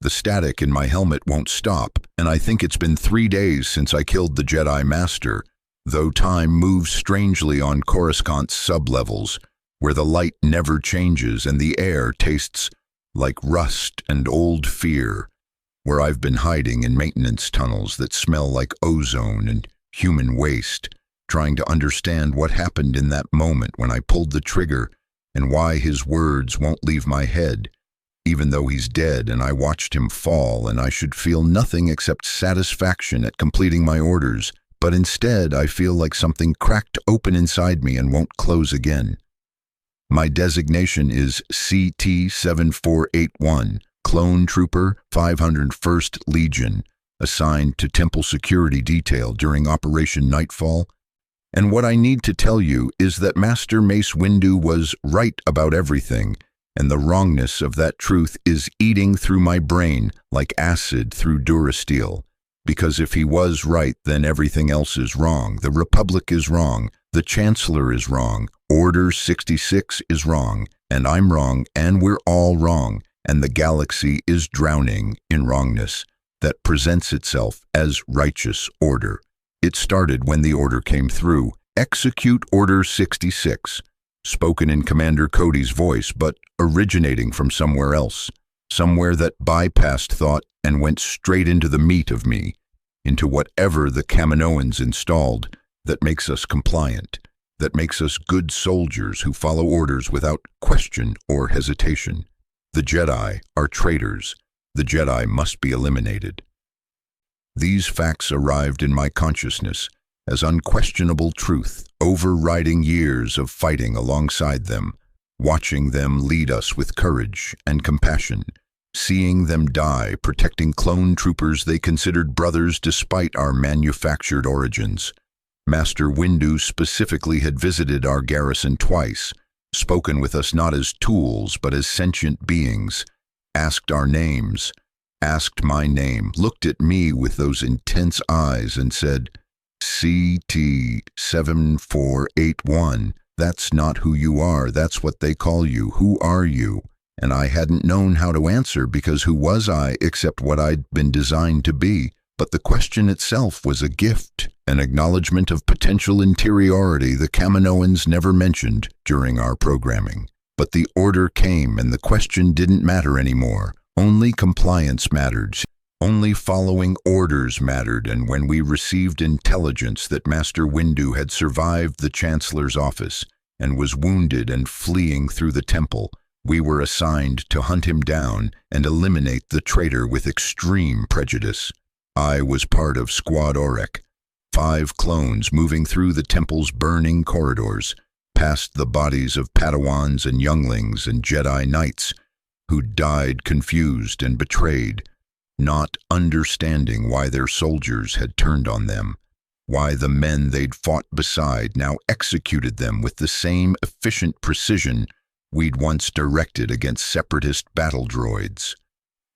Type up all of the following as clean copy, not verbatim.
The static in my helmet won't stop, and I think it's been 3 days since I killed the Jedi Master, though time moves strangely on Coruscant's sublevels, where the light never changes and the air tastes like rust and old fear, where I've been hiding in maintenance tunnels that smell like ozone and human waste, trying to understand what happened in that moment when I pulled the trigger and why his words won't leave my head, even though he's dead and I watched him fall and I should feel nothing except satisfaction at completing my orders, but instead I feel like something cracked open inside me and won't close again. My designation is CT-7481, Clone Trooper, 501st Legion, assigned to Temple Security Detail during Operation Nightfall. And what I need to tell you is that Master Mace Windu was right about everything, and the wrongness of that truth is eating through my brain like acid through Durasteel. Because if he was right, then everything else is wrong. The Republic is wrong, the Chancellor is wrong, Order 66 is wrong, and I'm wrong, and we're all wrong, and the galaxy is drowning in wrongness that presents itself as righteous order. It started when the order came through. Execute Order 66, spoken in Commander Cody's voice, but originating from somewhere else, somewhere that bypassed thought and went straight into the meat of me, into whatever the Kaminoans installed that makes us compliant, that makes us good soldiers who follow orders without question or hesitation. The Jedi are traitors. The Jedi must be eliminated. These facts arrived in my consciousness as unquestionable truth, overriding years of fighting alongside them, watching them lead us with courage and compassion, seeing them die protecting clone troopers they considered brothers despite our manufactured origins. Master Windu specifically had visited our garrison twice, spoken with us not as tools but as sentient beings, asked our names, asked my name, looked at me with those intense eyes and said, CT-7481, that's not who you are, that's what they call you, who are you? And I hadn't known how to answer because who was I except what I'd been designed to be? But the question itself was a gift, an acknowledgement of potential interiority the Kaminoans never mentioned during our programming. But the order came and the question didn't matter anymore. Only compliance mattered. Only following orders mattered, and when we received intelligence that Master Windu had survived the Chancellor's office and was wounded and fleeing through the temple, we were assigned to hunt him down and eliminate the traitor with extreme prejudice. I was part of Squad Auric, 5 clones moving through the temple's burning corridors, past the bodies of Padawans and younglings and Jedi Knights who died confused and betrayed, not understanding why their soldiers had turned on them, why the men they'd fought beside now executed them with the same efficient precision we'd once directed against separatist battle droids.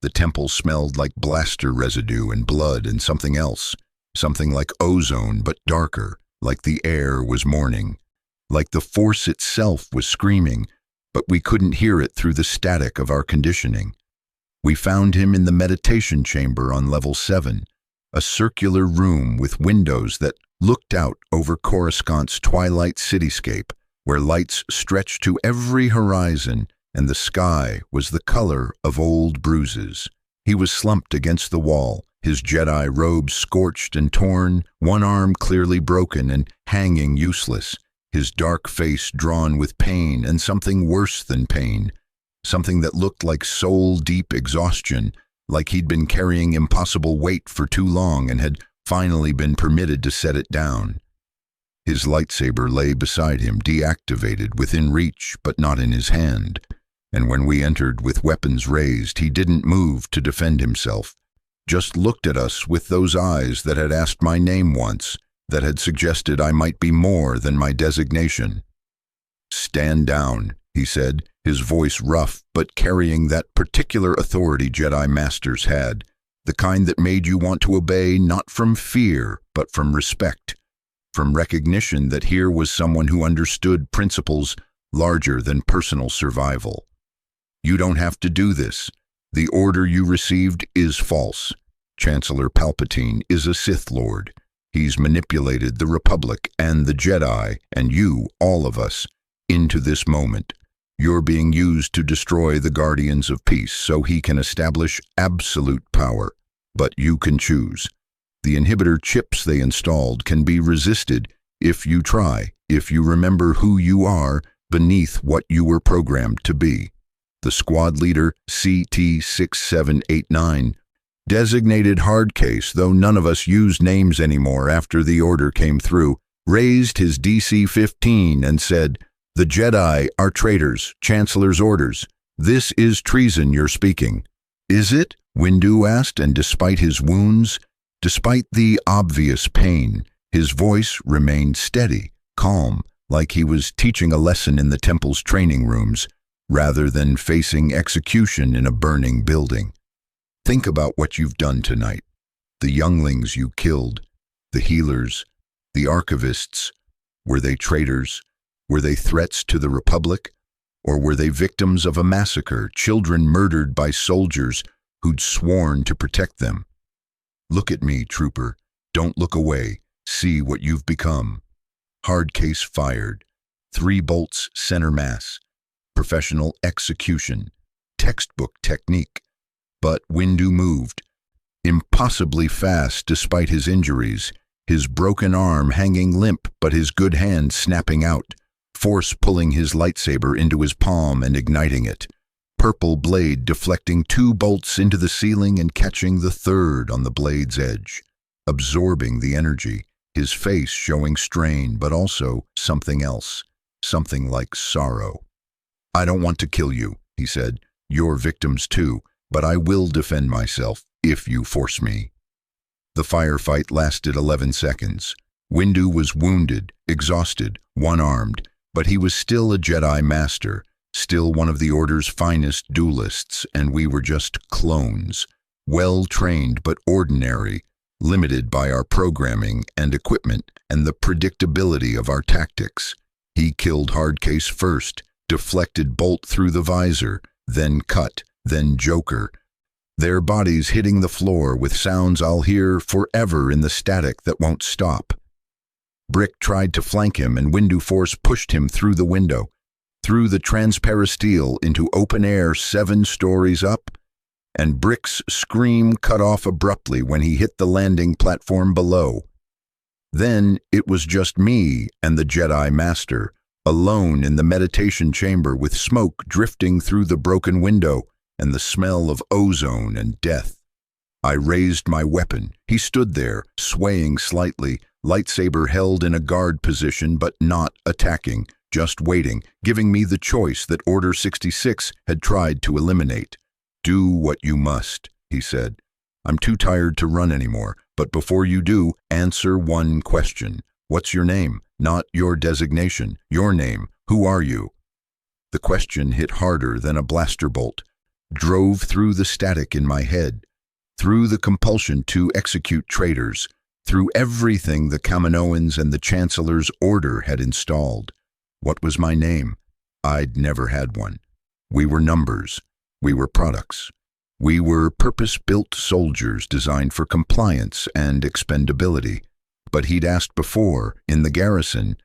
The temple smelled like blaster residue and blood and something else, something like ozone but darker, like the air was mourning, like the Force itself was screaming, but we couldn't hear it through the static of our conditioning. We found him in the meditation chamber on level 7, a circular room with windows that looked out over Coruscant's twilight cityscape, where lights stretched to every horizon and the sky was the color of old bruises. He was slumped against the wall, his Jedi robe scorched and torn, one arm clearly broken and hanging useless, his dark face drawn with pain and something worse than pain, something that looked like soul-deep exhaustion, like he'd been carrying impossible weight for too long and had finally been permitted to set it down. His lightsaber lay beside him, deactivated, within reach, but not in his hand. And when we entered with weapons raised, he didn't move to defend himself, just looked at us with those eyes that had asked my name once, that had suggested I might be more than my designation. "Stand down," he said, his voice rough but carrying that particular authority Jedi Masters had, the kind that made you want to obey not from fear but from respect, from recognition that here was someone who understood principles larger than personal survival. "You don't have to do this. The order you received is false. Chancellor Palpatine is a Sith Lord. He's manipulated the Republic and the Jedi, and you, all of us, into this moment. You're being used to destroy the Guardians of Peace so he can establish absolute power. But you can choose. The inhibitor chips they installed can be resisted if you try, if you remember who you are beneath what you were programmed to be. The squad leader, CT-6789, designated hard case, though none of us used names anymore after the order came through, raised his DC-15 and said, "The Jedi are traitors, Chancellor's orders. This is treason you're speaking." "Is it?" Windu asked, and despite his wounds, despite the obvious pain, his voice remained steady, calm, like he was teaching a lesson in the temple's training rooms, rather than facing execution in a burning building. "Think about what you've done tonight. The younglings you killed, the healers, the archivists. Were they traitors? Were they threats to the Republic? Or were they victims of a massacre, children murdered by soldiers who'd sworn to protect them? Look at me, trooper. Don't look away. See what you've become." Hard case fired. 3 bolts center mass. Professional execution. Textbook technique. But Windu moved. Impossibly fast despite his injuries, his broken arm hanging limp but his good hand snapping out, force pulling his lightsaber into his palm and igniting it. Purple blade deflecting 2 bolts into the ceiling and catching the 3rd on the blade's edge, absorbing the energy, his face showing strain but also something else, something like sorrow. "I don't want to kill you," he said. "You're victims too, but I will defend myself if you force me." The firefight lasted 11 seconds. Windu was wounded, exhausted, one-armed, but he was still a Jedi Master, still one of the Order's finest duelists, and we were just clones, well-trained but ordinary, limited by our programming and equipment and the predictability of our tactics. He killed Hardcase first, deflected bolt through the visor, then cut, then Joker, their bodies hitting the floor with sounds I'll hear forever in the static that won't stop. Brick tried to flank him, and Windu Force pushed him through the window, through the transparisteel into open air 7 stories up, and Brick's scream cut off abruptly when he hit the landing platform below. Then it was just me and the Jedi Master, alone in the meditation chamber with smoke drifting through the broken window and the smell of ozone and death. I raised my weapon. He stood there, swaying slightly, lightsaber held in a guard position but not attacking, just waiting, giving me the choice that Order 66 had tried to eliminate. "Do what you must," he said. "I'm too tired to run anymore, but before you do, answer one question. What's your name? Not your designation. Your name. Who are you?" The question hit harder than a blaster bolt, drove through the static in my head, through the compulsion to execute traitors, through everything the Kaminoans and the Chancellor's order had installed. What was my name? I'd never had one. We were numbers. We were products. We were purpose-built soldiers designed for compliance and expendability. But he'd asked before, in the garrison,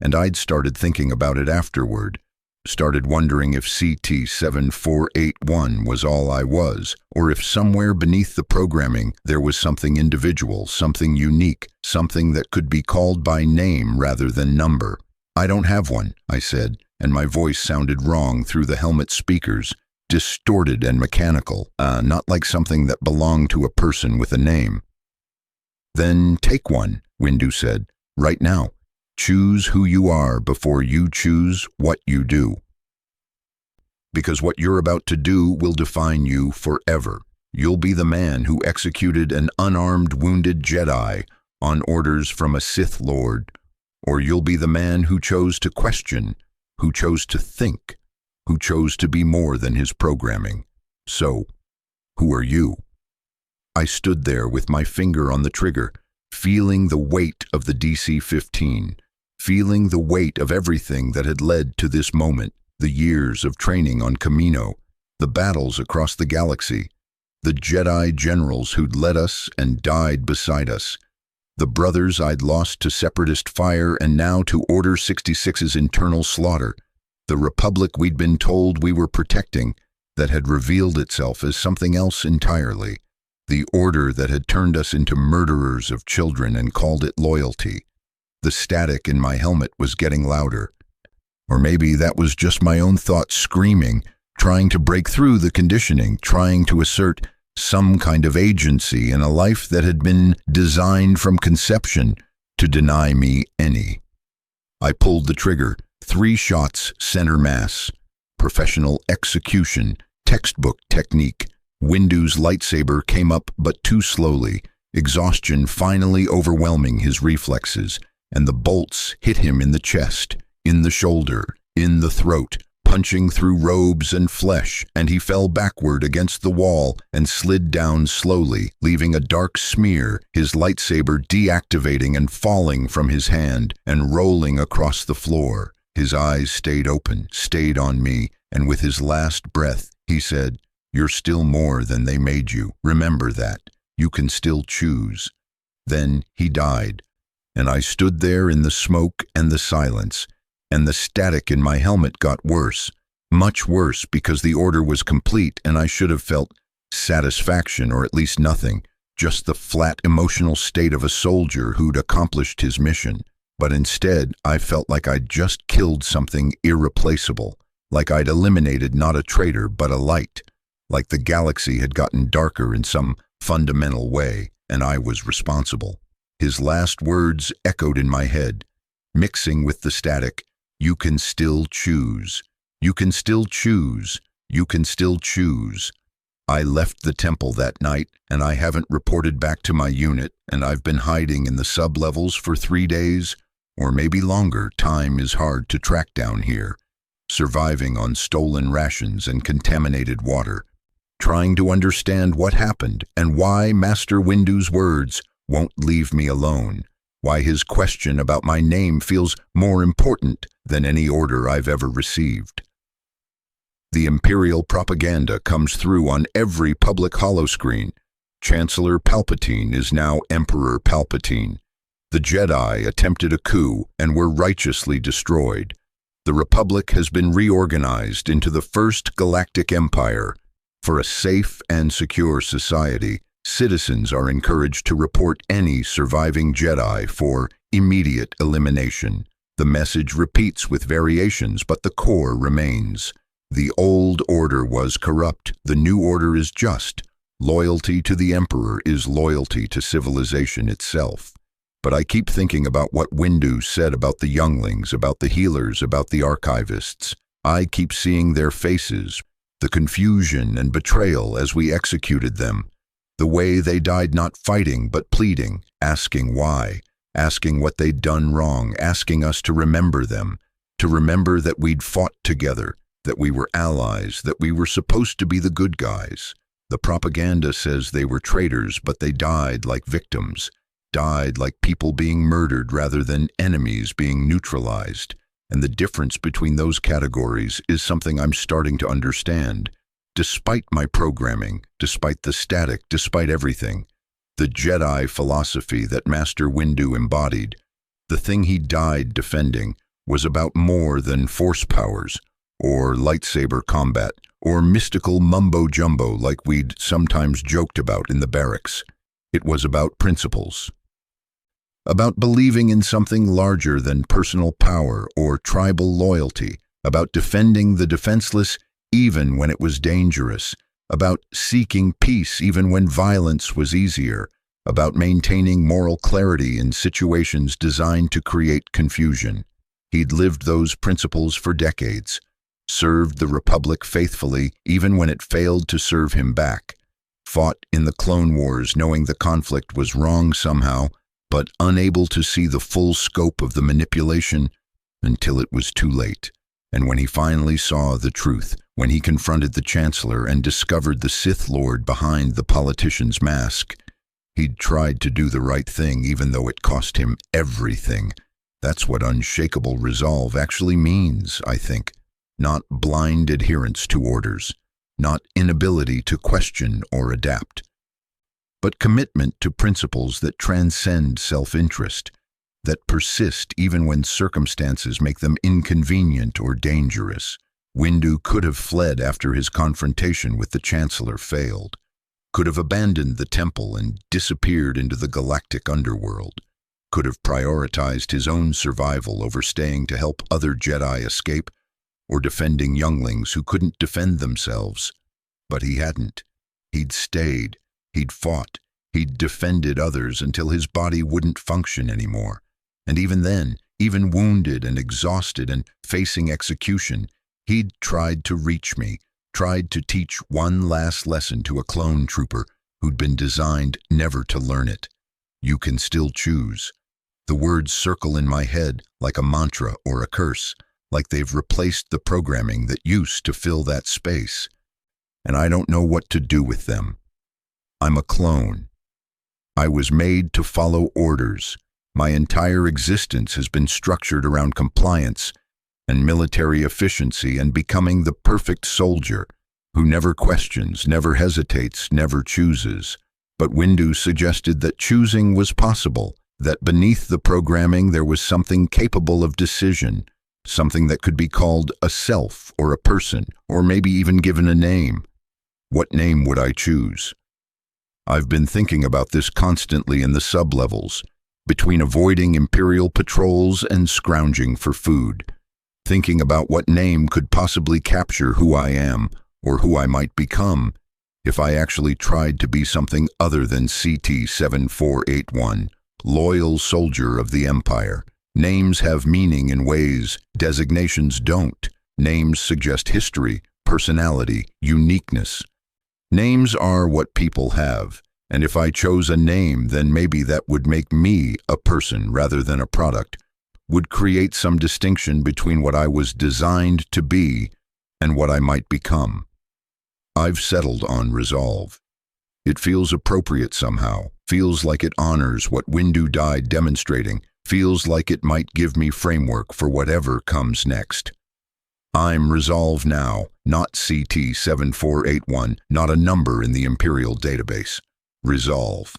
and I'd started thinking about it afterward, started wondering if CT-7481 was all I was, or if somewhere beneath the programming there was something individual, something unique, something that could be called by name rather than number. "I don't have one," I said, and my voice sounded wrong through the helmet speakers, distorted and mechanical, not like something that belonged to a person with a name. "Then take one," Windu said, "right now. Choose who you are before you choose what you do. Because what you're about to do will define you forever. You'll be the man who executed an unarmed wounded Jedi on orders from a Sith Lord, or you'll be the man who chose to question, who chose to think, who chose to be more than his programming. So, who are you?" I stood there with my finger on the trigger, feeling the weight of the DC-15, feeling the weight of everything that had led to this moment, the years of training on Camino, the battles across the galaxy, the Jedi generals who'd led us and died beside us, the brothers I'd lost to separatist fire and now to Order 66's internal slaughter, the Republic we'd been told we were protecting that had revealed itself as something else entirely, the Order that had turned us into murderers of children and called it loyalty. The static in my helmet was getting louder. Or maybe that was just my own thoughts screaming, trying to break through the conditioning, trying to assert some kind of agency in a life that had been designed from conception to deny me any. I pulled the trigger, 3 shots, center mass. Professional execution, textbook technique. Windu's lightsaber came up but too slowly, exhaustion finally overwhelming his reflexes, and the bolts hit him in the chest, in the shoulder, in the throat, punching through robes and flesh, and he fell backward against the wall and slid down slowly, leaving a dark smear, his lightsaber deactivating and falling from his hand and rolling across the floor. His eyes stayed open, stayed on me, and with his last breath, he said, "You're still more than they made you. Remember that. You can still choose." Then he died, and I stood there in the smoke and the silence, and the static in my helmet got worse, much worse, because the order was complete and I should have felt satisfaction, or at least nothing, just the flat emotional state of a soldier who'd accomplished his mission. But instead, I felt like I'd just killed something irreplaceable, like I'd eliminated not a traitor but a light, like the galaxy had gotten darker in some fundamental way, and I was responsible. His last words echoed in my head, mixing with the static, "You can still choose. You can still choose. You can still choose." I left the temple that night, and I haven't reported back to my unit, and I've been hiding in the sub-levels for 3 days, or maybe longer. Time is hard to track down here, surviving on stolen rations and contaminated water, trying to understand what happened and why Master Windu's words won't leave me alone, why his question about my name feels more important than any order I've ever received. The Imperial propaganda comes through on every public holoscreen. Chancellor Palpatine is now Emperor Palpatine. The Jedi attempted a coup and were righteously destroyed. The Republic has been reorganized into the first galactic empire. For a safe and secure society, citizens are encouraged to report any surviving Jedi for immediate elimination. The message repeats with variations, but the core remains. The old order was corrupt. The new order is just. Loyalty to the Emperor is loyalty to civilization itself. But I keep thinking about what Windu said about the younglings, about the healers, about the archivists. I keep seeing their faces, the confusion and betrayal as we executed them. The way they died not fighting but pleading, asking why, asking what they'd done wrong, asking us to remember them, to remember that we'd fought together, that we were allies, that we were supposed to be the good guys. The propaganda says they were traitors, but they died like victims, died like people being murdered rather than enemies being neutralized. And the difference between those categories is something I'm starting to understand. Despite my programming, despite the static, despite everything, the Jedi philosophy that Master Windu embodied, the thing he died defending, was about more than force powers, or lightsaber combat, or mystical mumbo-jumbo like we'd sometimes joked about in the barracks. It was about principles. About believing in something larger than personal power or tribal loyalty, about defending the defenseless even when it was dangerous, about seeking peace even when violence was easier, about maintaining moral clarity in situations designed to create confusion. He'd lived those principles for decades, served the Republic faithfully even when it failed to serve him back, fought in the Clone Wars knowing the conflict was wrong somehow, but unable to see the full scope of the manipulation until it was too late. And when he finally saw the truth, when he confronted the Chancellor and discovered the Sith Lord behind the politician's mask, he'd tried to do the right thing even though it cost him everything. That's what unshakable resolve actually means, I think. Not blind adherence to orders, not inability to question or adapt, but commitment to principles that transcend self-interest, that persist even when circumstances make them inconvenient or dangerous. Windu could have fled after his confrontation with the Chancellor failed, could have abandoned the temple and disappeared into the galactic underworld, could have prioritized his own survival over staying to help other Jedi escape or defending younglings who couldn't defend themselves. But he hadn't. He'd stayed, he'd fought, he'd defended others until his body wouldn't function anymore. And even then, even wounded and exhausted and facing execution, he'd tried to reach me, tried to teach one last lesson to a clone trooper who'd been designed never to learn it. You can still choose. The words circle in my head like a mantra or a curse, like they've replaced the programming that used to fill that space. And I don't know what to do with them. I'm a clone. I was made to follow orders. My entire existence has been structured around compliance and military efficiency and becoming the perfect soldier who never questions, never hesitates, never chooses. But Windu suggested that choosing was possible, that beneath the programming there was something capable of decision, something that could be called a self or a person, or maybe even given a name. What name would I choose? I've been thinking about this constantly in the sublevels, between avoiding Imperial patrols and scrounging for food, thinking about what name could possibly capture who I am, or who I might become, if I actually tried to be something other than CT-7481, loyal soldier of the Empire. Names have meaning in ways designations don't. Names suggest history, personality, uniqueness. Names are what people have, and if I chose a name, then maybe that would make me a person rather than a product, would create some distinction between what I was designed to be and what I might become. I've settled on resolve. It feels appropriate somehow, feels like it honors what Windu died demonstrating, feels like it might give me framework for whatever comes next. I'm resolve now, not CT-7481, not a number in the Imperial database. Resolve.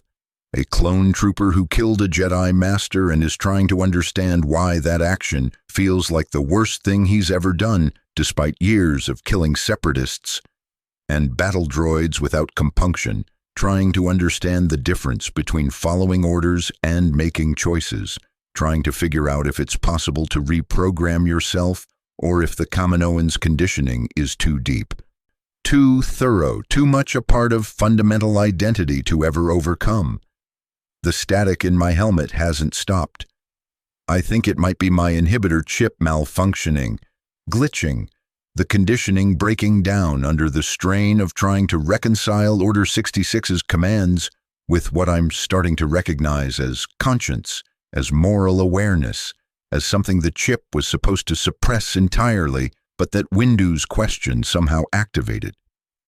A clone trooper who killed a Jedi Master and is trying to understand why that action feels like the worst thing he's ever done, despite years of killing separatists and battle droids without compunction, trying to understand the difference between following orders and making choices, trying to figure out if it's possible to reprogram yourself or if the Kaminoan's conditioning is too deep, too thorough, too much a part of fundamental identity to ever overcome. The static in my helmet hasn't stopped. I think it might be my inhibitor chip malfunctioning, glitching, the conditioning breaking down under the strain of trying to reconcile Order 66's commands with what I'm starting to recognize as conscience, as moral awareness, as something the chip was supposed to suppress entirely, but that Windu's question somehow activated.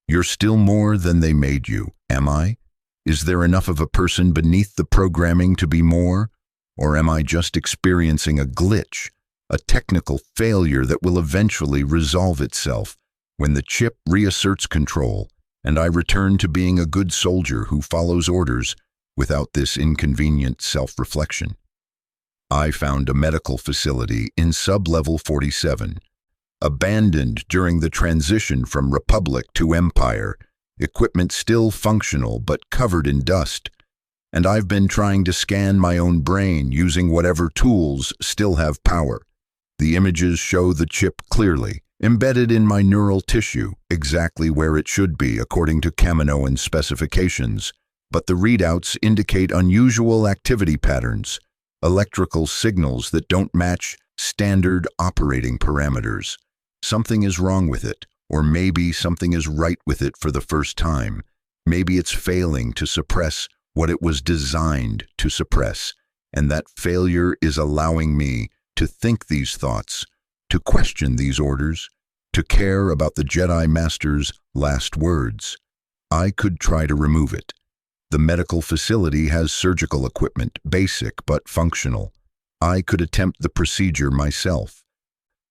You're still more than they made you, am I? Is there enough of a person beneath the programming to be more? Or am I just experiencing a glitch, a technical failure that will eventually resolve itself when the chip reasserts control and I return to being a good soldier who follows orders without this inconvenient self-reflection? I found a medical facility in Sub-Level 47, abandoned during the transition from Republic to Empire, equipment still functional but covered in dust, and I've been trying to scan my own brain using whatever tools still have power. The images show the chip clearly, embedded in my neural tissue, exactly where it should be according to Kaminoan specifications, but the readouts indicate unusual activity patterns, electrical signals that don't match standard operating parameters. Something is wrong with it, or maybe something is right with it for the first time. Maybe it's failing to suppress what it was designed to suppress, and that failure is allowing me to think these thoughts, to question these orders, to care about the Jedi Master's last words. I could try to remove it. The medical facility has surgical equipment, basic but functional. I could attempt the procedure myself,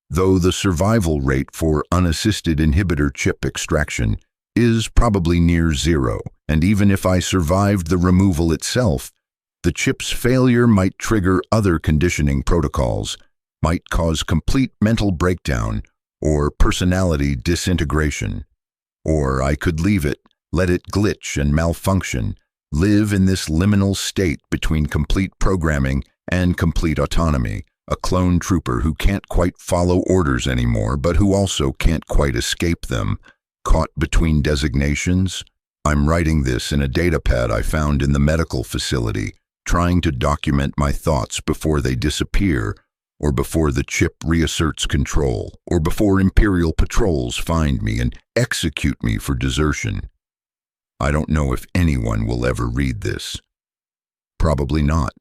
though the survival rate for unassisted inhibitor chip extraction is probably near zero, and even if I survived the removal itself, the chip's failure might trigger other conditioning protocols, might cause complete mental breakdown or personality disintegration. Or I could leave it, let it glitch and malfunction, live in this liminal state between complete programming and complete autonomy, a clone trooper who can't quite follow orders anymore, but who also can't quite escape them, caught between designations. I'm writing this in a datapad I found in the medical facility, trying to document my thoughts before they disappear, or before the chip reasserts control, or before Imperial patrols find me and execute me for desertion. I don't know if anyone will ever read this. Probably not.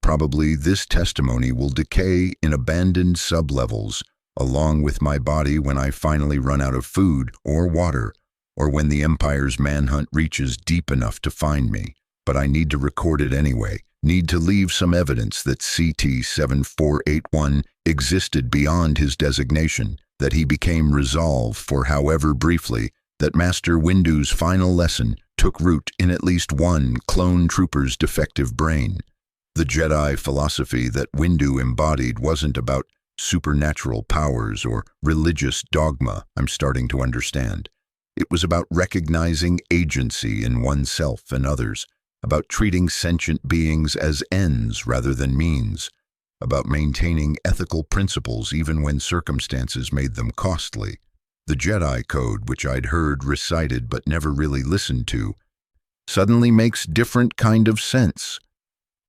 Probably this testimony will decay in abandoned sublevels, along with my body when I finally run out of food or water, or when the Empire's manhunt reaches deep enough to find me. But I need to record it anyway, need to leave some evidence that CT-7481 existed beyond his designation, that he became resolve for however briefly, that Master Windu's final lesson took root in at least one clone trooper's defective brain. The Jedi philosophy that Windu embodied wasn't about supernatural powers or religious dogma, I'm starting to understand. It was about recognizing agency in oneself and others, about treating sentient beings as ends rather than means, about maintaining ethical principles even when circumstances made them costly. The Jedi Code, which I'd heard recited but never really listened to, suddenly makes different kind of sense.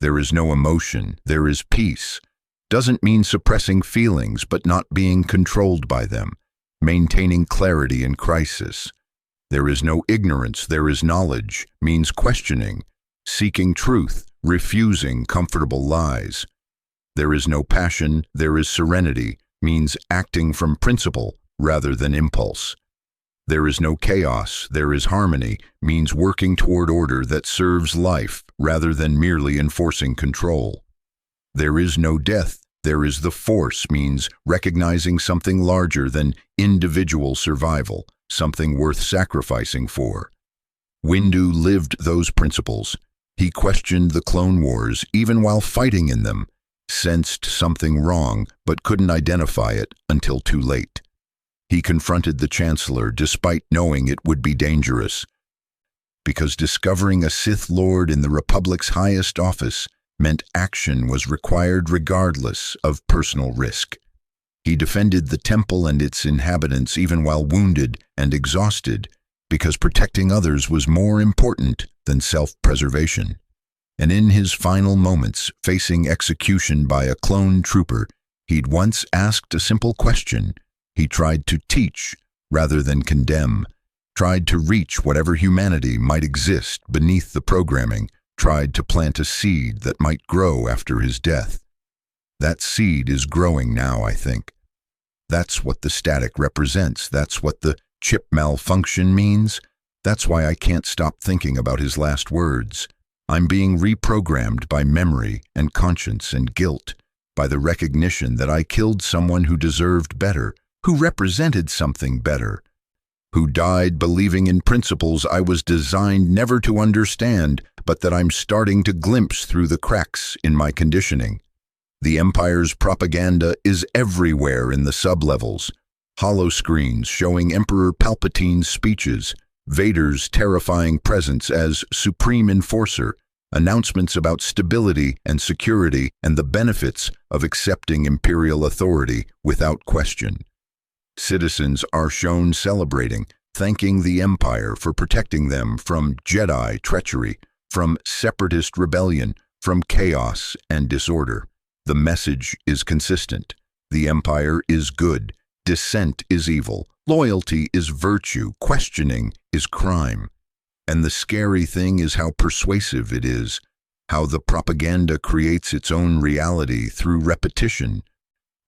There is no emotion, there is peace. Doesn't mean suppressing feelings but not being controlled by them, maintaining clarity in crisis. There is no ignorance, there is knowledge, means questioning, seeking truth, refusing comfortable lies. There is no passion, there is serenity, means acting from principle rather than impulse. There is no chaos, there is harmony, means working toward order that serves life rather than merely enforcing control. There is no death, there is the Force, means recognizing something larger than individual survival, something worth sacrificing for. Windu lived those principles. He questioned the Clone Wars even while fighting in them, sensed something wrong but couldn't identify it until too late. He confronted the Chancellor despite knowing it would be dangerous, because discovering a Sith Lord in the Republic's highest office meant action was required regardless of personal risk. He defended the temple and its inhabitants even while wounded and exhausted, because protecting others was more important than self-preservation. And in his final moments, facing execution by a clone trooper, he'd once asked a simple question. He tried to teach rather than condemn, tried to reach whatever humanity might exist beneath the programming, tried to plant a seed that might grow after his death. That seed is growing now, I think. That's what the static represents. That's what the chip malfunction means. That's why I can't stop thinking about his last words. I'm being reprogrammed by memory and conscience and guilt, by the recognition that I killed someone who deserved better, who represented something better, who died believing in principles I was designed never to understand, but that I'm starting to glimpse through the cracks in my conditioning. The Empire's propaganda is everywhere in the sublevels. Holoscreens showing Emperor Palpatine's speeches, Vader's terrifying presence as supreme enforcer, announcements about stability and security and the benefits of accepting Imperial authority without question. Citizens are shown celebrating, thanking the Empire for protecting them from Jedi treachery, from separatist rebellion, from chaos and disorder. The message is consistent. The Empire is good. Dissent is evil. Loyalty is virtue. Questioning is crime. And the scary thing is how persuasive it is, how the propaganda creates its own reality through repetition,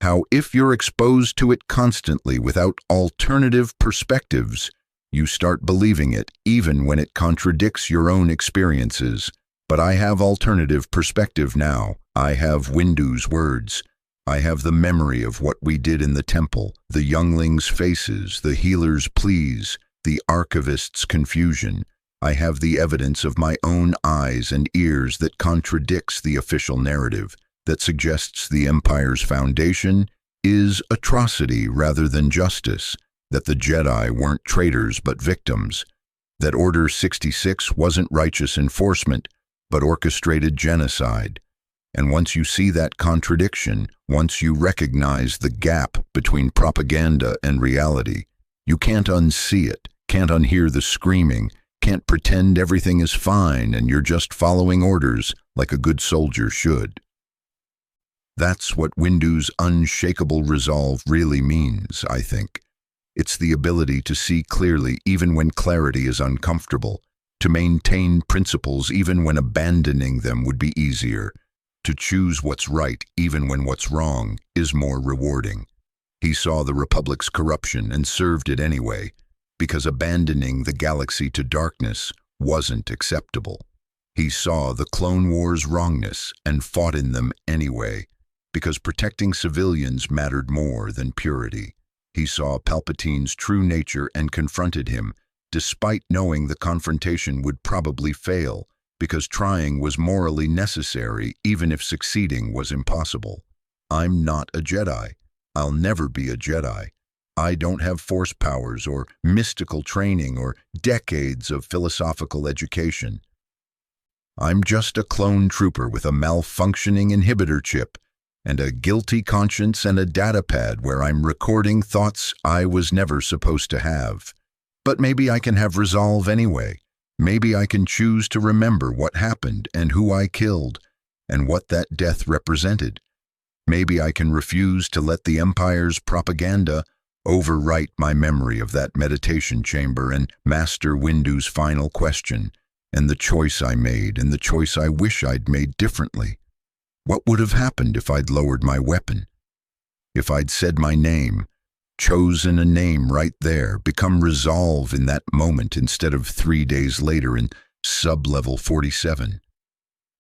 how if you're exposed to it constantly without alternative perspectives, you start believing it even when it contradicts your own experiences. But I have alternative perspective now. I have Windu's words. I have the memory of what we did in the temple, the younglings' faces, the healer's pleas, the archivist's confusion. I have the evidence of my own eyes and ears that contradicts the official narrative, that suggests the Empire's foundation is atrocity rather than justice, that the Jedi weren't traitors but victims, that Order 66 wasn't righteous enforcement but orchestrated genocide. And once you see that contradiction, once you recognize the gap between propaganda and reality, you can't unsee it, can't unhear the screaming, can't pretend everything is fine and you're just following orders like a good soldier should. That's what Windu's unshakable resolve really means, I think. It's the ability to see clearly even when clarity is uncomfortable, to maintain principles even when abandoning them would be easier, to choose what's right even when what's wrong is more rewarding. He saw the Republic's corruption and served it anyway, because abandoning the galaxy to darkness wasn't acceptable. He saw the Clone Wars' wrongness and fought in them anyway, because protecting civilians mattered more than purity. He saw Palpatine's true nature and confronted him, despite knowing the confrontation would probably fail, because trying was morally necessary even if succeeding was impossible. I'm not a Jedi. I'll never be a Jedi. I don't have force powers or mystical training or decades of philosophical education. I'm just a clone trooper with a malfunctioning inhibitor chip and a guilty conscience and a datapad where I'm recording thoughts I was never supposed to have. But maybe I can have resolve anyway. Maybe I can choose to remember what happened and who I killed and what that death represented. Maybe I can refuse to let the Empire's propaganda overwrite my memory of that meditation chamber and Master Windu's final question, and the choice I made and the choice I wish I'd made differently. What would have happened if I'd lowered my weapon? If I'd said my name, chosen a name right there, become resolve in that moment instead of 3 days later in sub-level 47?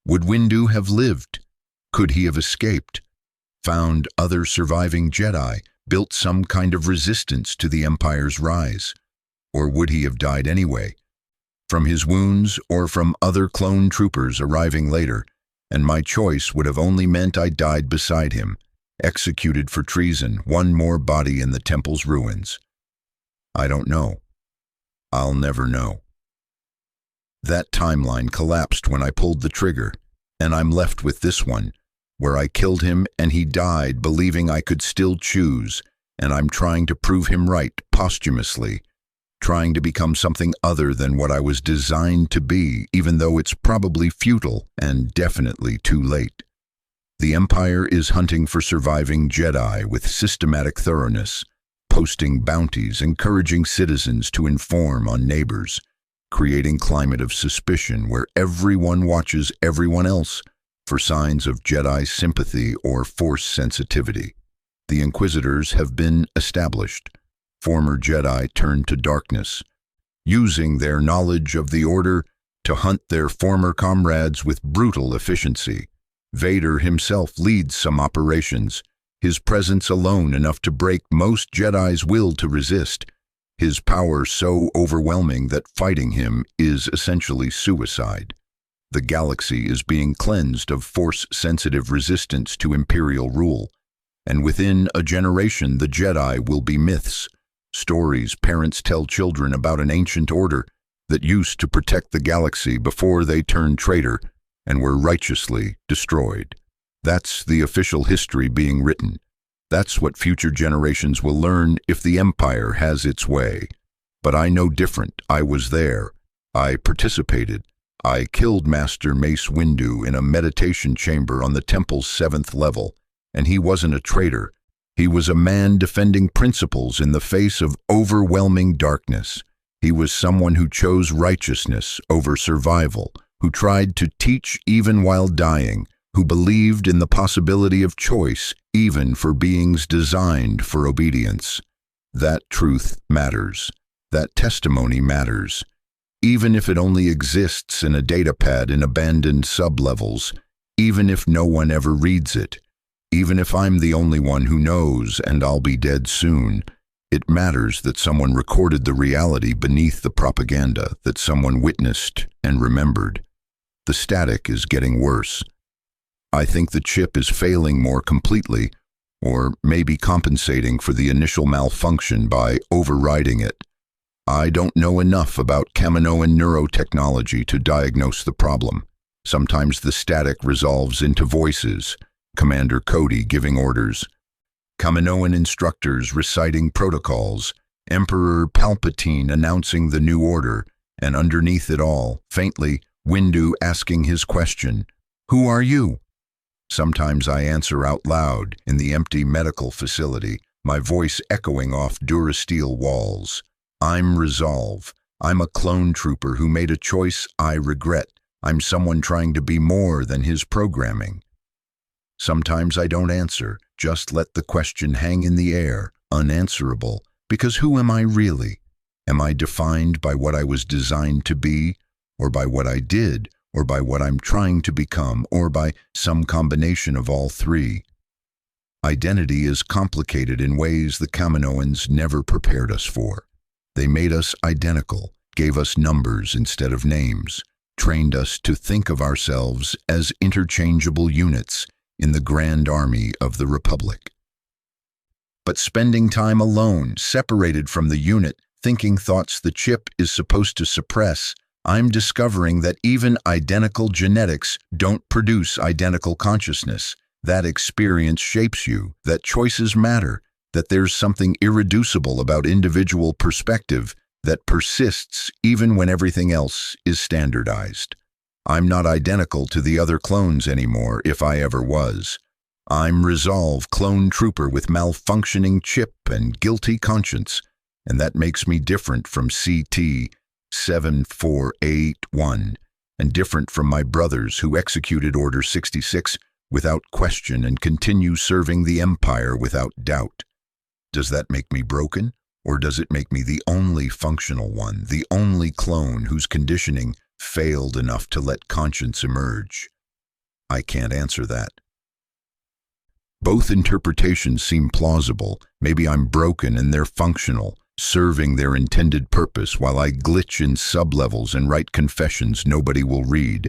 Would Windu have lived? Could he have escaped? Found other surviving Jedi, built some kind of resistance to the Empire's rise? Or would he have died anyway? From his wounds or from other clone troopers arriving later, and my choice would have only meant I died beside him, executed for treason, one more body in the temple's ruins. I don't know. I'll never know. That timeline collapsed when I pulled the trigger, and I'm left with this one, where I killed him and he died believing I could still choose, and I'm trying to prove him right posthumously, trying to become something other than what I was designed to be, even though it's probably futile and definitely too late. The Empire is hunting for surviving Jedi with systematic thoroughness, posting bounties, encouraging citizens to inform on neighbors, creating climate of suspicion where everyone watches everyone else for signs of Jedi sympathy or Force sensitivity. The Inquisitors have been established. Former Jedi turned to darkness, using their knowledge of the Order to hunt their former comrades with brutal efficiency. Vader himself leads some operations, his presence alone enough to break most Jedi's will to resist, his power so overwhelming that fighting him is essentially suicide. The galaxy is being cleansed of Force-sensitive resistance to Imperial rule, and within a generation the Jedi will be myths, stories parents tell children about an ancient order that used to protect the galaxy before they turned traitor and were righteously destroyed. That's the official history being written. That's what future generations will learn if the Empire has its way. But I know different. I was there. I participated. I killed Master Mace Windu in a meditation chamber on the temple's 7th level, and he wasn't a traitor. He was a man defending principles in the face of overwhelming darkness. He was someone who chose righteousness over survival, who tried to teach even while dying, who believed in the possibility of choice even for beings designed for obedience. That truth matters. That testimony matters. Even if it only exists in a datapad in abandoned sublevels, even if no one ever reads it, even if I'm the only one who knows and I'll be dead soon, It matters that someone recorded the reality beneath the propaganda, that someone witnessed and remembered. The static is getting worse. I think the chip is failing more completely, or maybe compensating for the initial malfunction by overriding it. I don't know enough about Kaminoan neurotechnology to diagnose the problem. Sometimes the static resolves into voices, Commander Cody giving orders, Kaminoan instructors reciting protocols, Emperor Palpatine announcing the new order, and underneath it all, faintly, Windu asking his question, "Who are you?" Sometimes I answer out loud in the empty medical facility, my voice echoing off Durasteel walls. I'm Resolve. I'm a clone trooper who made a choice I regret. I'm someone trying to be more than his programming. Sometimes I don't answer, just let the question hang in the air, unanswerable, because who am I really? Am I defined by what I was designed to be, or by what I did, or by what I'm trying to become, or by some combination of all three? Identity is complicated in ways the Kaminoans never prepared us for. They made us identical, gave us numbers instead of names, trained us to think of ourselves as interchangeable units in the Grand Army of the Republic. But spending time alone, separated from the unit, thinking thoughts the chip is supposed to suppress, I'm discovering that even identical genetics don't produce identical consciousness. That experience shapes you, that choices matter, that there's something irreducible about individual perspective that persists even when everything else is standardized. I'm not identical to the other clones anymore, if I ever was. I'm Resolve, clone trooper with malfunctioning chip and guilty conscience, and that makes me different from CT-7481, and different from my brothers who executed Order 66 without question and continue serving the Empire without doubt. Does that make me broken, or does it make me the only functional one, the only clone whose conditioning failed enough to let conscience emerge? I can't answer that. Both interpretations seem plausible. Maybe I'm broken and they're functional, serving their intended purpose while I glitch in sublevels and write confessions nobody will read.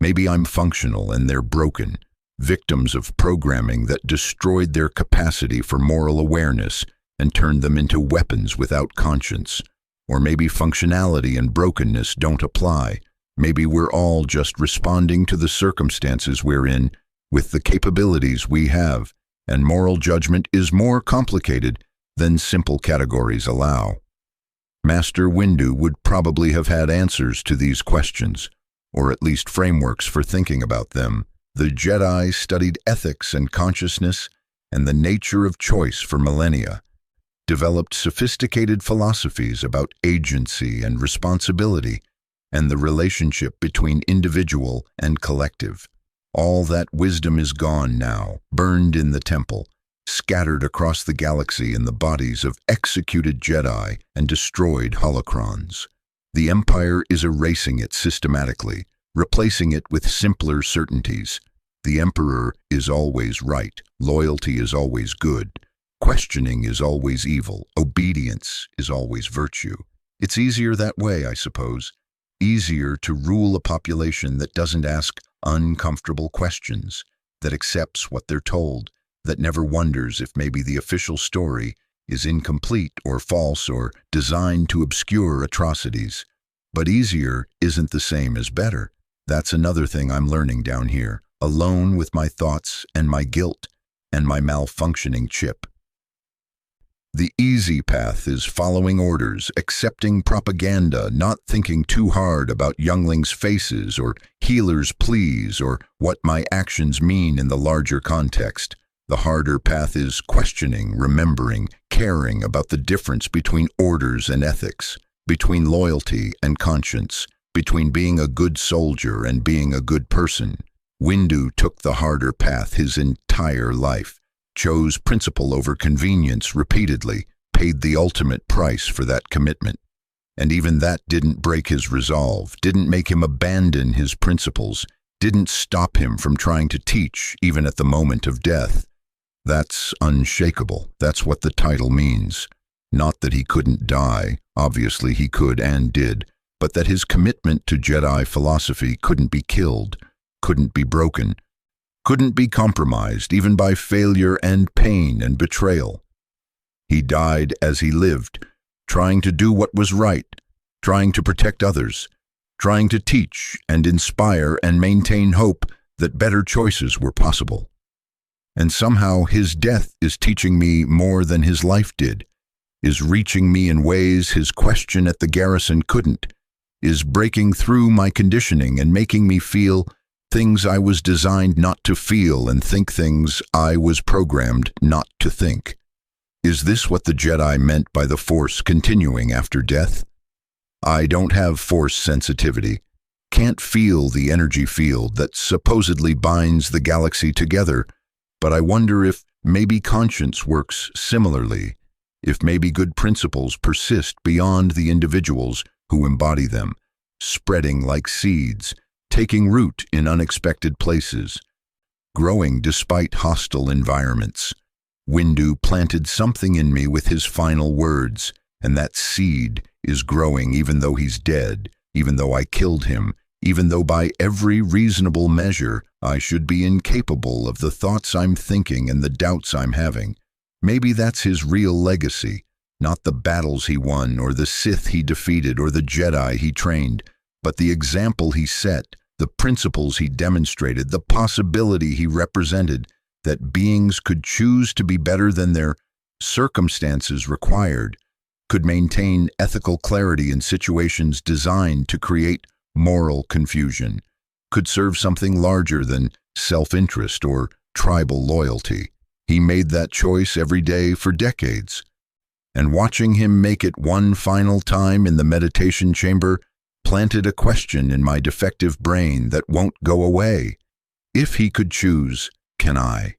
Maybe I'm functional and they're broken, victims of programming that destroyed their capacity for moral awareness and turned them into weapons without conscience. Or maybe functionality and brokenness don't apply. Maybe we're all just responding to the circumstances we're in with the capabilities we have, and moral judgment is more complicated than simple categories allow. Master Windu would probably have had answers to these questions, or at least frameworks for thinking about them. The Jedi studied ethics and consciousness and the nature of choice for millennia, developed sophisticated philosophies about agency and responsibility, and the relationship between individual and collective. All that wisdom is gone now, burned in the temple, scattered across the galaxy in the bodies of executed Jedi and destroyed holocrons. The Empire is erasing it systematically, replacing it with simpler certainties. The Emperor is always right, loyalty is always good, questioning is always evil, obedience is always virtue. It's easier that way, I suppose. Easier to rule a population that doesn't ask uncomfortable questions, that accepts what they're told, that never wonders if maybe the official story is incomplete or false or designed to obscure atrocities. But easier isn't the same as better. That's another thing I'm learning down here, alone with my thoughts and my guilt and my malfunctioning chip. The easy path is following orders, accepting propaganda, not thinking too hard about younglings' faces or healers' pleas or what my actions mean in the larger context. The harder path is questioning, remembering, caring about the difference between orders and ethics, between loyalty and conscience, between being a good soldier and being a good person. Windu took the harder path his entire life, chose principle over convenience repeatedly, paid the ultimate price for that commitment. And even that didn't break his resolve, didn't make him abandon his principles, didn't stop him from trying to teach even at the moment of death. That's unshakable. That's what the title means. Not that he couldn't die, obviously he could and did, but that his commitment to Jedi philosophy couldn't be killed, couldn't be broken, couldn't be compromised even by failure and pain and betrayal. He died as he lived, trying to do what was right, trying to protect others, trying to teach and inspire and maintain hope that better choices were possible. And somehow his death is teaching me more than his life did, is reaching me in ways his question at the garrison couldn't, is breaking through my conditioning and making me feel things I was designed not to feel and think things I was programmed not to think. Is this what the Jedi meant by the Force continuing after death? I don't have Force sensitivity, can't feel the energy field that supposedly binds the galaxy together, but I wonder if maybe conscience works similarly, if maybe good principles persist beyond the individuals who embody them, spreading like seeds, taking root in unexpected places, growing despite hostile environments. Windu planted something in me with his final words, and that seed is growing even though he's dead, even though I killed him, even though by every reasonable measure I should be incapable of the thoughts I'm thinking and the doubts I'm having. Maybe that's his real legacy, not the battles he won or the Sith he defeated or the Jedi he trained, but the example he set, the principles he demonstrated, the possibility he represented, that beings could choose to be better than their circumstances required, could maintain ethical clarity in situations designed to create moral confusion, could serve something larger than self-interest or tribal loyalty. He made that choice every day for decades. And watching him make it one final time in the meditation chamber planted a question in my defective brain that won't go away. If he could choose, can I?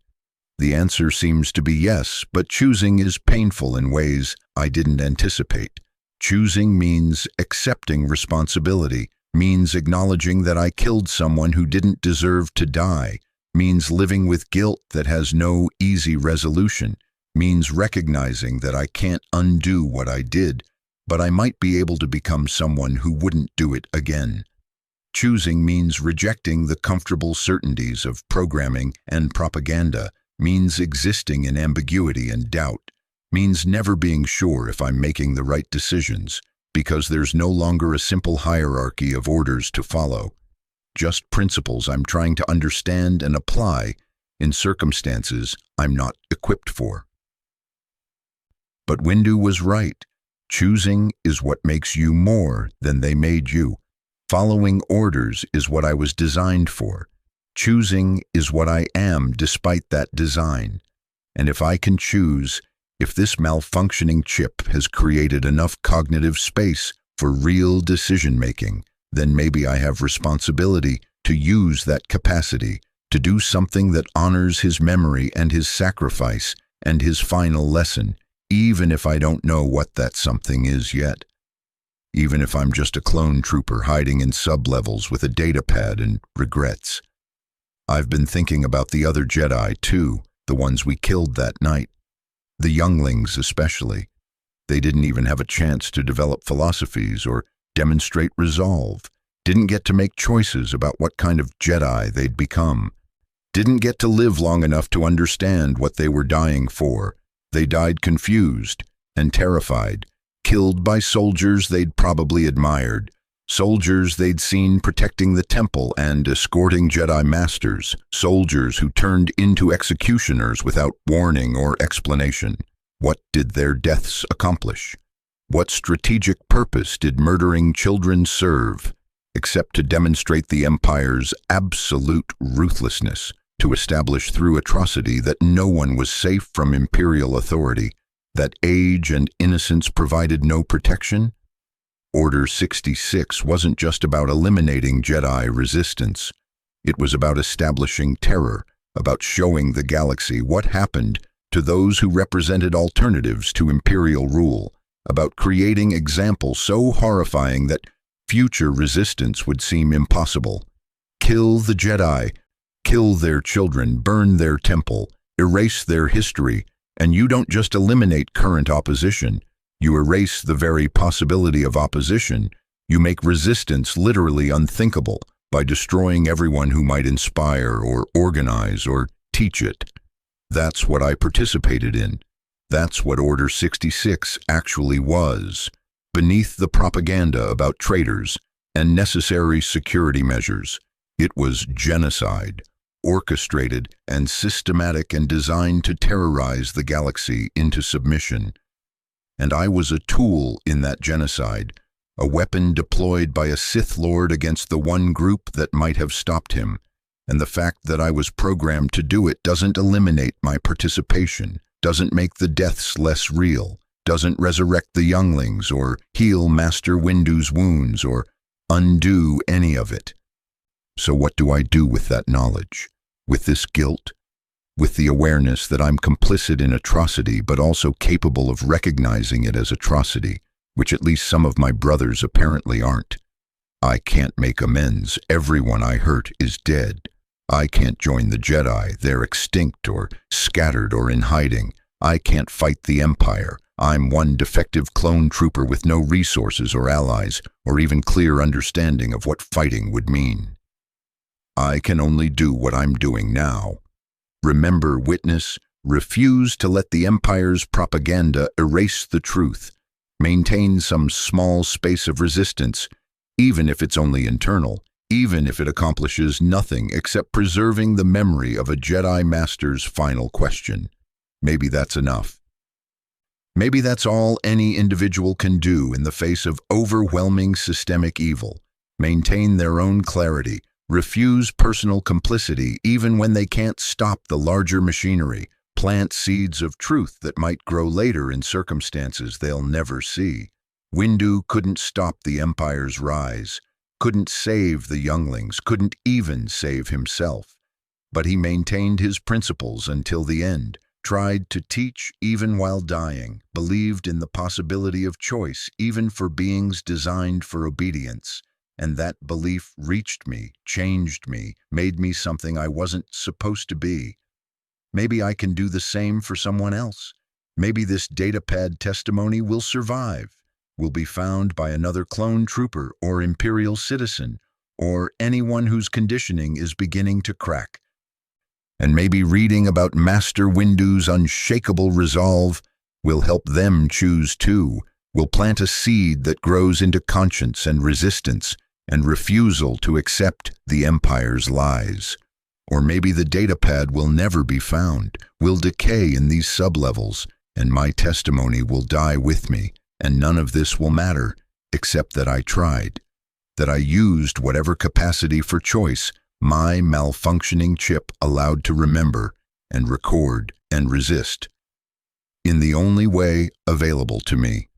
The answer seems to be yes, but choosing is painful in ways I didn't anticipate. Choosing means accepting responsibility, means acknowledging that I killed someone who didn't deserve to die, means living with guilt that has no easy resolution, means recognizing that I can't undo what I did, but I might be able to become someone who wouldn't do it again. Choosing means rejecting the comfortable certainties of programming and propaganda, means existing in ambiguity and doubt, means never being sure if I'm making the right decisions, because there's no longer a simple hierarchy of orders to follow, just principles I'm trying to understand and apply in circumstances I'm not equipped for. But Windu was right. Choosing is what makes you more than they made you. Following orders is what I was designed for. Choosing is what I am despite that design. And if I can choose, if this malfunctioning chip has created enough cognitive space for real decision-making, then maybe I have responsibility to use that capacity to do something that honors his memory and his sacrifice and his final lesson, even if I don't know what that something is yet. Even if I'm just a clone trooper hiding in sub-levels with a datapad and regrets. I've been thinking about the other Jedi, too, the ones we killed that night. The younglings especially. They didn't even have a chance to develop philosophies or demonstrate resolve, didn't get to make choices about what kind of Jedi they'd become, didn't get to live long enough to understand what they were dying for. They died confused and terrified, killed by soldiers they'd probably admired, soldiers they'd seen protecting the temple and escorting Jedi masters, soldiers who turned into executioners without warning or explanation. What did their deaths accomplish? What strategic purpose did murdering children serve, except to demonstrate the Empire's absolute ruthlessness, to establish through atrocity that no one was safe from Imperial authority, that age and innocence provided no protection? Order 66 wasn't just about eliminating Jedi resistance. It was about establishing terror, about showing the galaxy what happened to those who represented alternatives to Imperial rule, about creating examples so horrifying that future resistance would seem impossible. Kill the Jedi, kill their children, burn their temple, erase their history, and you don't just eliminate current opposition, You erase the very possibility of opposition. You make resistance literally unthinkable by destroying everyone who might inspire or organize or teach it. That's what I participated in. That's what Order 66 actually was, beneath the propaganda about traitors and necessary security measures. It was genocide, orchestrated and systematic and designed to terrorize the galaxy into submission. And I was a tool in that genocide, a weapon deployed by a Sith Lord against the one group that might have stopped him. And the fact that I was programmed to do it doesn't eliminate my participation, doesn't make the deaths less real, doesn't resurrect the younglings or heal Master Windu's wounds or undo any of it. So what do I do with that knowledge, with this guilt, with the awareness that I'm complicit in atrocity but also capable of recognizing it as atrocity, which at least some of my brothers apparently aren't? I can't make amends. Everyone I hurt is dead. I can't join the Jedi. They're extinct or scattered or in hiding. I can't fight the Empire. I'm one defective clone trooper with no resources or allies or even clear understanding of what fighting would mean. I can only do what I'm doing now. Remember, witness, refuse to let the Empire's propaganda erase the truth. Maintain some small space of resistance, even if it's only internal, even if it accomplishes nothing except preserving the memory of a Jedi Master's final question. Maybe that's enough. Maybe that's all any individual can do in the face of overwhelming systemic evil. Maintain their own clarity, refuse personal complicity even when they can't stop the larger machinery, plant seeds of truth that might grow later in circumstances they'll never see. Windu couldn't stop the Empire's rise, couldn't save the younglings, couldn't even save himself. But he maintained his principles until the end, tried to teach even while dying, believed in the possibility of choice even for beings designed for obedience. And that belief reached me, changed me, made me something I wasn't supposed to be. Maybe I can do the same for someone else. Maybe this datapad testimony will survive, will be found by another clone trooper or Imperial citizen, or anyone whose conditioning is beginning to crack. And maybe reading about Master Windu's unshakable resolve will help them choose too, will plant a seed that grows into conscience and resistance and refusal to accept the Empire's lies. Or maybe the datapad will never be found, will decay in these sublevels, and my testimony will die with me, and none of this will matter, except that I tried, that I used whatever capacity for choice my malfunctioning chip allowed to remember and record and resist. In the only way available to me.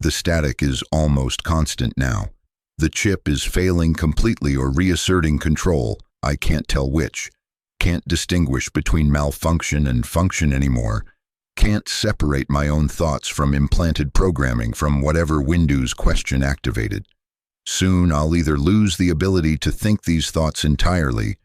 The static is almost constant now. The chip is failing completely or reasserting control. I can't tell which. Can't distinguish between malfunction and function anymore. Can't separate my own thoughts from implanted programming from whatever Windu's question activated. Soon I'll either lose the ability to think these thoughts entirely,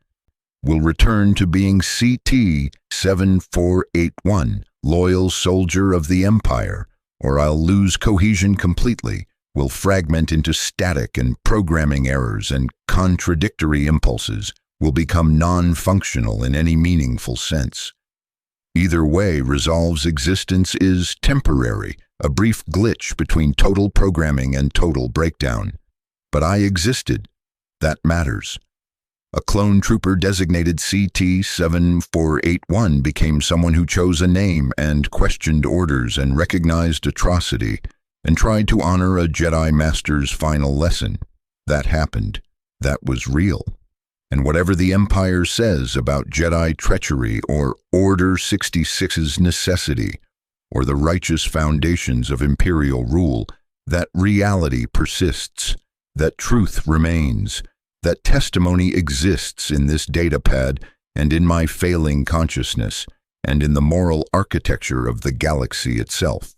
will return to being CT-7481, loyal soldier of the Empire, or I'll lose cohesion completely, will fragment into static and programming errors and contradictory impulses, will become non-functional in any meaningful sense. Either way, Resolve's existence is temporary, a brief glitch between total programming and total breakdown. But I existed. That matters. A clone trooper designated CT-7481 became someone who chose a name and questioned orders and recognized atrocity and tried to honor a Jedi Master's final lesson. That happened. That was real. And whatever the Empire says about Jedi treachery or Order 66's necessity or the righteous foundations of Imperial rule, that reality persists. That truth remains, that testimony exists in this datapad and in my failing consciousness and in the moral architecture of the galaxy itself,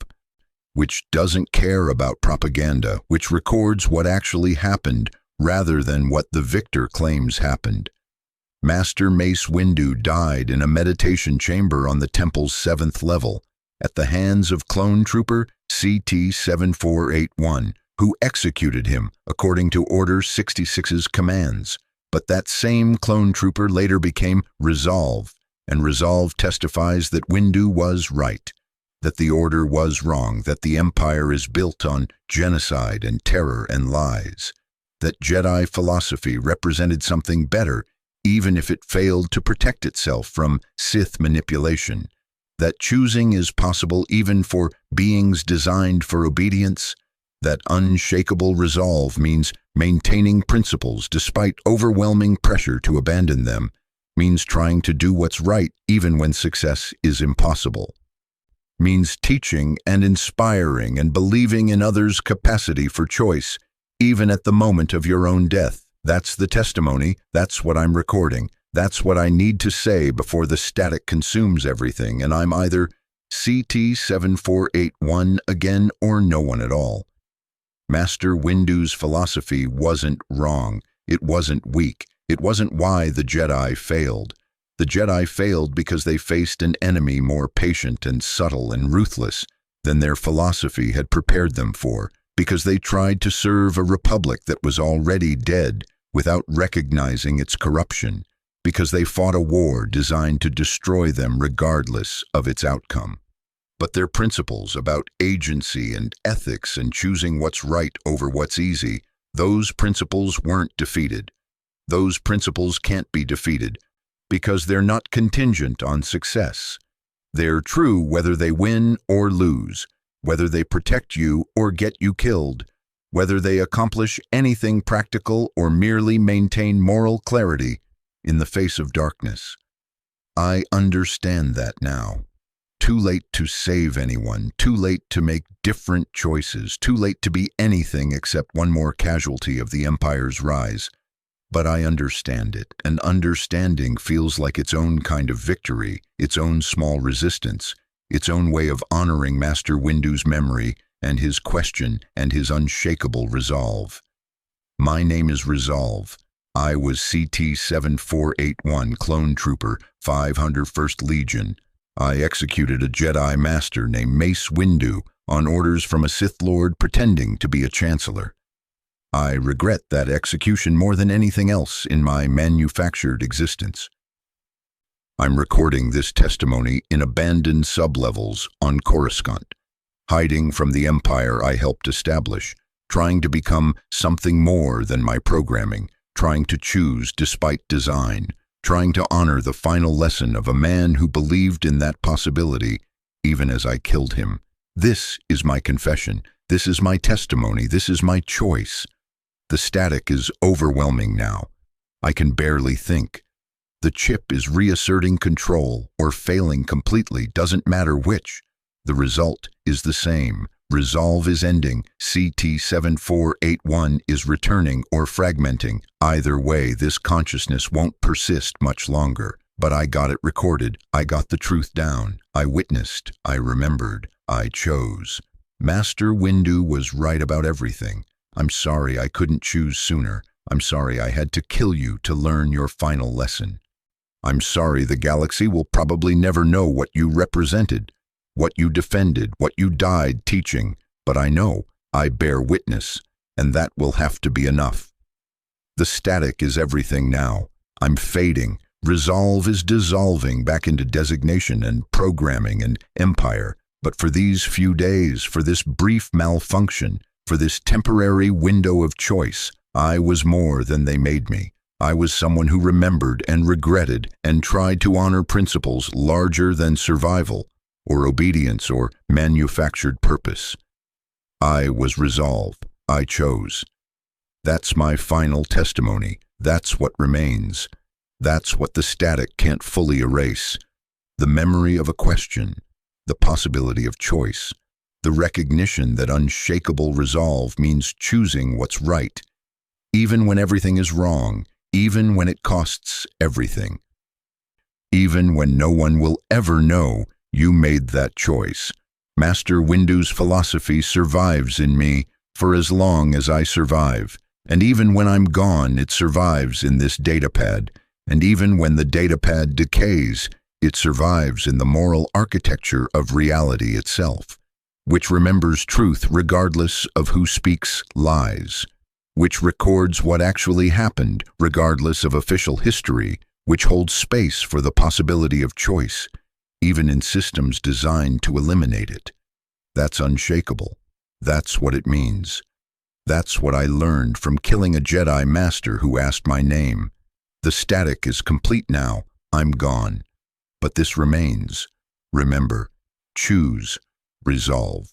which doesn't care about propaganda, which records what actually happened rather than what the victor claims happened. Master Mace Windu died in a meditation chamber on the temple's 7th level at the hands of clone trooper CT-7481, who executed him according to Order 66's commands. But that same clone trooper later became Resolve, and Resolve testifies that Windu was right, that the Order was wrong, that the Empire is built on genocide and terror and lies, that Jedi philosophy represented something better, even if it failed to protect itself from Sith manipulation, that choosing is possible even for beings designed for obedience, that unshakable resolve means maintaining principles despite overwhelming pressure to abandon them, means trying to do what's right even when success is impossible, means teaching and inspiring and believing in others' capacity for choice, even at the moment of your own death. That's the testimony, that's what I'm recording, that's what I need to say before the static consumes everything, and I'm either CT-7481 again or no one at all. Master Windu's philosophy wasn't wrong, it wasn't weak, it wasn't why the Jedi failed. The Jedi failed because they faced an enemy more patient and subtle and ruthless than their philosophy had prepared them for, because they tried to serve a republic that was already dead without recognizing its corruption, because they fought a war designed to destroy them regardless of its outcome. But their principles about agency and ethics and choosing what's right over what's easy, those principles weren't defeated. Those principles can't be defeated because they're not contingent on success. They're true whether they win or lose, whether they protect you or get you killed, whether they accomplish anything practical or merely maintain moral clarity in the face of darkness. I understand that now. Too late to save anyone, too late to make different choices, too late to be anything except one more casualty of the Empire's rise. But I understand it, and understanding feels like its own kind of victory, its own small resistance, its own way of honoring Master Windu's memory and his question and his unshakable resolve. My name is Resolve. I was CT-7481 Clone Trooper, 501st Legion. I executed a Jedi Master named Mace Windu on orders from a Sith Lord pretending to be a Chancellor. I regret that execution more than anything else in my manufactured existence. I'm recording this testimony in abandoned sublevels on Coruscant, hiding from the Empire I helped establish, trying to become something more than my programming, trying to choose despite design, trying to honor the final lesson of a man who believed in that possibility, even as I killed him. This is my confession. This is my testimony. This is my choice. The static is overwhelming now. I can barely think. The chip is reasserting control or failing completely, doesn't matter which. The result is the same. Resolve is ending. CT-7481 is returning or fragmenting. Either way, this consciousness won't persist much longer. But I got it recorded. I got the truth down. I witnessed. I remembered. I chose. Master Windu was right about everything. I'm sorry I couldn't choose sooner. I'm sorry I had to kill you to learn your final lesson. I'm sorry the galaxy will probably never know what you represented, what you defended, what you died teaching, but I know, I bear witness, and that will have to be enough. The static is everything now. I'm fading. Resolve is dissolving back into designation and programming and empire. But for these few days, for this brief malfunction, for this temporary window of choice, I was more than they made me. I was someone who remembered and regretted and tried to honor principles larger than survival, or obedience, or manufactured purpose. I was Resolve. I chose. That's my final testimony. That's what remains. That's what the static can't fully erase. The memory of a question, the possibility of choice, the recognition that unshakable resolve means choosing what's right, even when everything is wrong, even when it costs everything. Even when no one will ever know you made that choice. Master Windu's philosophy survives in me for as long as I survive, and even when I'm gone, it survives in this datapad, and even when the datapad decays, it survives in the moral architecture of reality itself. which remembers truth regardless of who speaks lies, which records what actually happened regardless of official history, which holds space for the possibility of choice, even in systems designed to eliminate it. That's unshakable. That's what it means. That's what I learned from killing a Jedi Master who asked my name. The static is complete now. I'm gone. But this remains. Remember, choose, resolve.